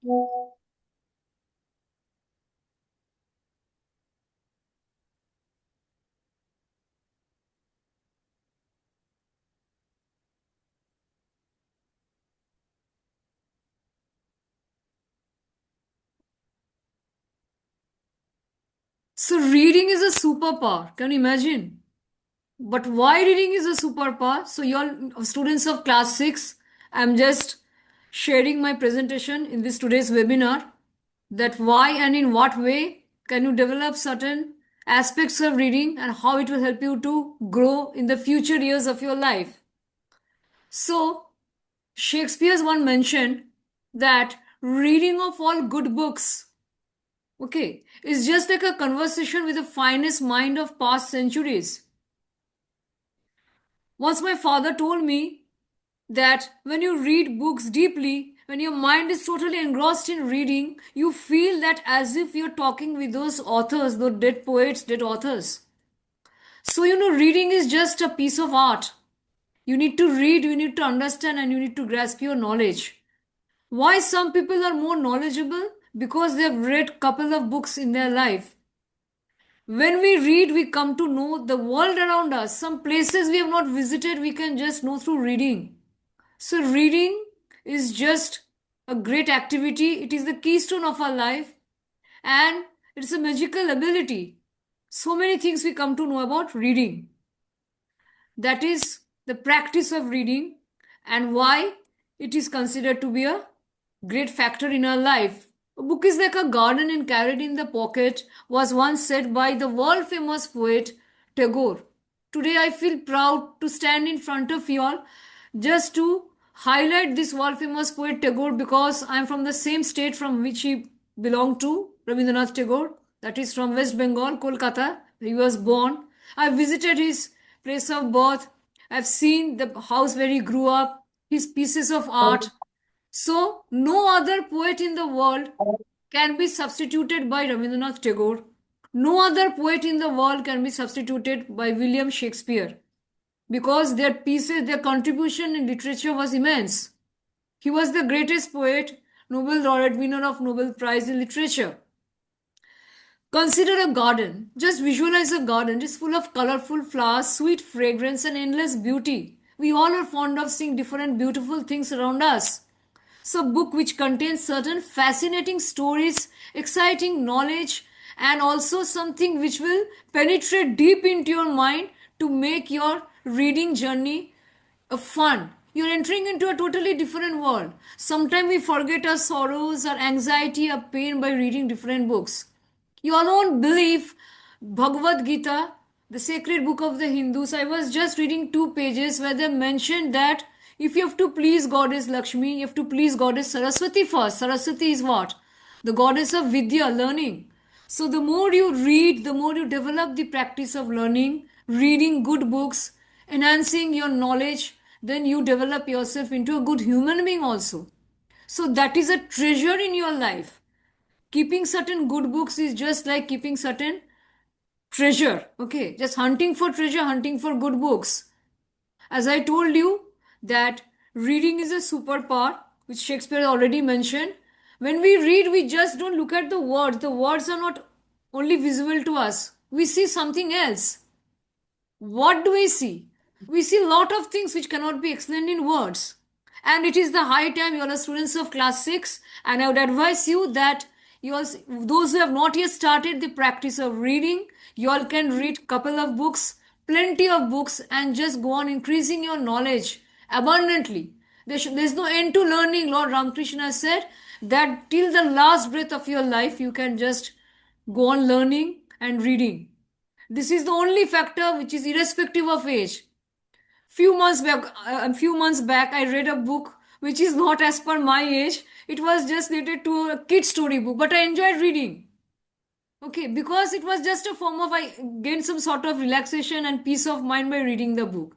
So reading is a superpower. Can you imagine? But why reading is a superpower? So you're students of class 6. I'm just sharing my presentation in this today's webinar, that why and in what way can you develop certain aspects of reading and how it will help you to grow in the future years of your life. So Shakespeare's one mentioned that reading of all good books, okay, is just like a conversation with the finest mind of past centuries. Once my father told me that when you read books deeply, when your mind is totally engrossed in reading, you feel that as if you're talking with those authors, those dead poets, dead authors. So, reading is just a piece of art. You need to read, you need to understand, and you need to grasp your knowledge. Why some people are more knowledgeable? Because they've read couple of books in their life. When we read, we come to know the world around us. Some places we have not visited, we can just know through reading. So, reading is just a great activity. It is the keystone of our life, and it's a magical ability. So many things we come to know about reading. That is the practice of reading and why it is considered to be a great factor in our life. A book is like a garden and carried in the pocket, was once said by the world famous poet Tagore. Today I feel proud to stand in front of you all just to highlight this world famous poet Tagore, because I am from the same state from which he belonged to, Rabindranath Tagore, that is from West Bengal, Kolkata. He was born. I visited his place of birth. I've seen the house where he grew up, his pieces of art. So, no other poet in the world can be substituted by Rabindranath Tagore. No other poet in the world can be substituted by William Shakespeare, because their pieces, their contribution in literature was immense. He was the greatest poet, Nobel laureate, winner of Nobel Prize in Literature. Consider a garden. Just visualize a garden. It's full of colorful flowers, sweet fragrance, and endless beauty. We all are fond of seeing different beautiful things around us. So, book which contains certain fascinating stories, exciting knowledge, and also something which will penetrate deep into your mind to make your reading journey a fun. You're entering into a totally different world. Sometimes we forget our sorrows, our anxiety, our pain by reading different books. You all won't believe Bhagavad Gita, the sacred book of the Hindus. I was just reading 2 pages where they mentioned that if you have to please Goddess Lakshmi, you have to please Goddess Saraswati first. Saraswati is what? The goddess of Vidya, learning. So the more you read, the more you develop the practice of learning, reading good books, enhancing your knowledge, then you develop yourself into a good human being also. So that is a treasure in your life. Keeping certain good books is just like keeping certain treasure. Okay, just hunting for treasure, hunting for good books. As I told you, that reading is a superpower, which Shakespeare already mentioned. When we read, we just don't look at the words. The words are not only visible to us, we see something else. What do we see? We see a lot of things which cannot be explained in words. And it is the high time. You are students of class 6, and I would advise you that you all, those who have not yet started the practice of reading, you all can read couple of books, plenty of books, and just go on increasing your knowledge abundantly. There's no end to learning. Lord Ramakrishna said that till the last breath of your life, you can just go on learning and reading. This is the only factor which is irrespective of age. Few months back, I read a book which is not as per my age. It was just related to a kid story book, but I enjoyed reading. Okay, because it was just a form of I gained some sort of relaxation and peace of mind by reading the book.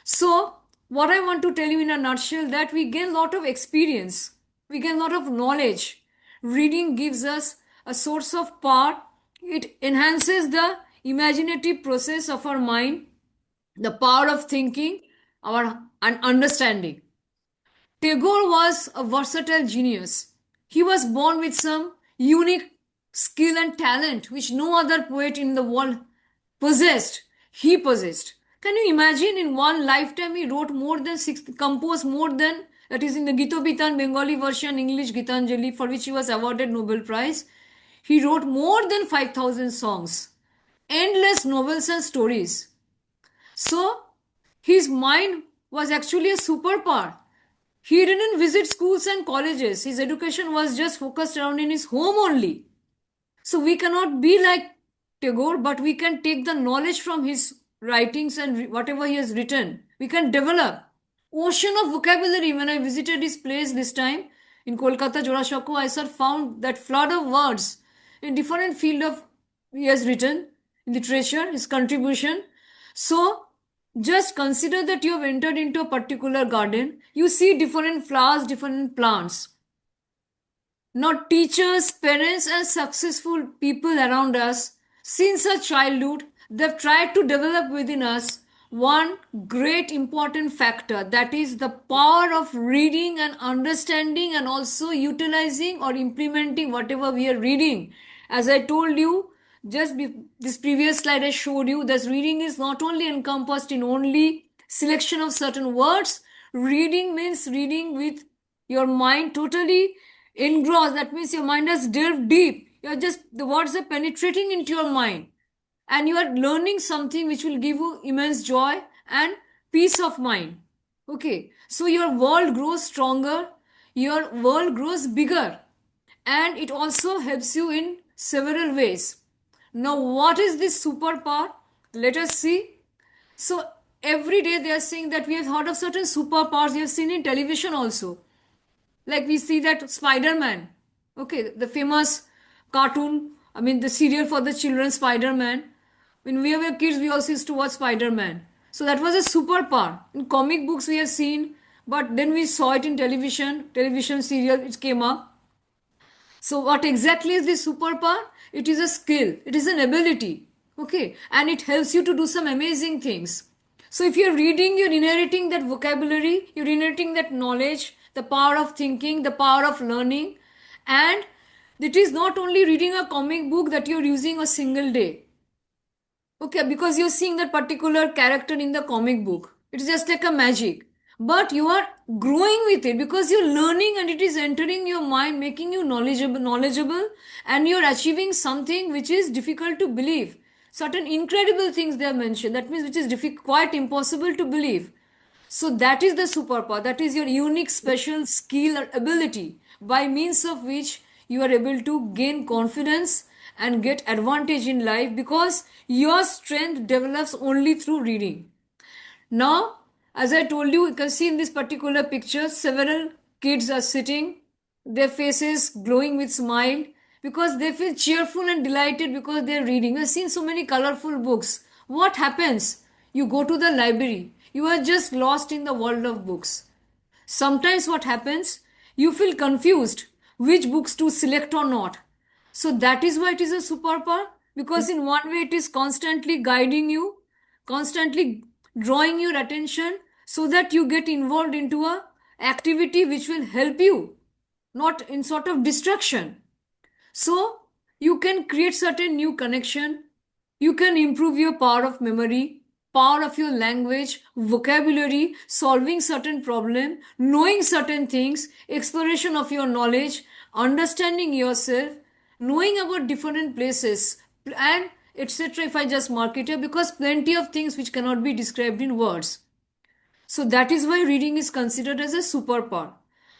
So, what I want to tell you in a nutshell, that we gain a lot of experience, we gain a lot of knowledge. Reading gives us a source of power. It enhances the imaginative process of our mind, the power of thinking, our understanding. Tagore was a versatile genius. He was born with some unique skill and talent which no other poet in the world possessed. He possessed. Can you imagine, in one lifetime he wrote more than six, composed more than, that is in the Gitobitan Bengali version, English Gitanjali, for which he was awarded Nobel Prize. He wrote more than 5,000 songs, endless novels and stories. So his mind was actually a superpower. He didn't visit schools and colleges. His education was just focused around in his home only. So we cannot be like Tagore, but we can take the knowledge from his writings and whatever he has written. We can develop ocean of vocabulary. When I visited his place this time in Kolkata, Jorashako, I found that flood of words in different field of he has written in literature, his contribution. So just consider that you have entered into a particular garden. You see different flowers, different plants. Now, teachers, parents, and successful people around us, since our childhood, they've tried to develop within us one great important factor, that is the power of reading and understanding and also utilizing or implementing whatever we are reading. As I told you, this previous slide I showed you, this reading is not only encompassed in only selection of certain words. Reading means reading with your mind totally engrossed. That means your mind has delved deep. You're just, the words are penetrating into your mind, and you are learning something which will give you immense joy and peace of mind. Okay, so your world grows stronger, your world grows bigger, and it also helps you in several ways. Now, what is this superpower? Let us see. So, every day they are saying that we have heard of certain superpowers, we have seen in television also. Like we see that Spider-Man, okay, the famous cartoon, I mean the serial for the children, Spider-Man. When we were kids, we also used to watch Spider-Man. So that was a superpower. In comic books we have seen, but then we saw it in television serial, it came up. So what exactly is this superpower? It is a skill, it is an ability, okay, and it helps you to do some amazing things. So if you're reading, you're inheriting that vocabulary, you're inheriting that knowledge, the power of thinking, the power of learning, and it is not only reading a comic book that you're using a single day. Okay, because you're seeing that particular character in the comic book. It's just like a magic. But you are growing with it because you're learning and it is entering your mind, making you knowledgeable, and you're achieving something which is difficult to believe. Certain incredible things they have mentioned. That means which is quite impossible to believe. So that is the superpower. That is your unique special skill or ability by means of which you are able to gain confidence and get advantage in life, because your strength develops only through reading. Now, as I told you can see in this particular picture, several kids are sitting, their faces glowing with smile because they feel cheerful and delighted because they are reading. I've seen so many colorful books. What happens? You go to the library, you are just lost in the world of books. Sometimes what happens? You feel confused which books to select or not. So that is why it is a superpower, because in one way it is constantly guiding you, constantly drawing your attention so that you get involved into a activity which will help you, not in sort of distraction. So you can create certain new connection. You can improve your power of memory, power of your language, vocabulary, solving certain problem, knowing certain things, exploration of your knowledge, understanding yourself, knowing about different places, and etc. If I just mark it here, because plenty of things which cannot be described in words. So that is why reading is considered as a superpower.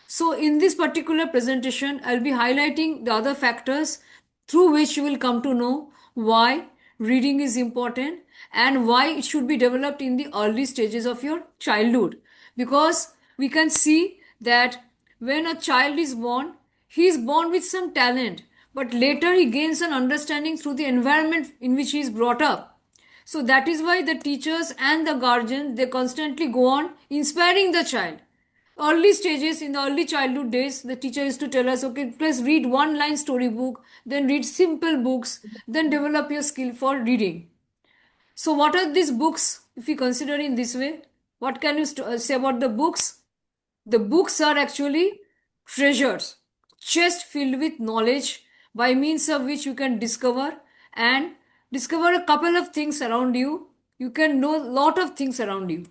So in this particular presentation, I'll be highlighting the other factors through which you will come to know why reading is important and why it should be developed in the early stages of your childhood. Because we can see that when a child is born, he is born with some talent, but later he gains an understanding through the environment in which he is brought up. So that is why the teachers and the guardians, they constantly go on inspiring the child. Early stages, in the early childhood days, the teacher used to tell us, okay, please read one line storybook, then read simple books, then develop your skill for reading. So what are these books? If you consider in this way, what can you say about the books? The books are actually treasures. chest filled with knowledge by means of which you can and discover a couple of things around you. You can know a lot of things around you.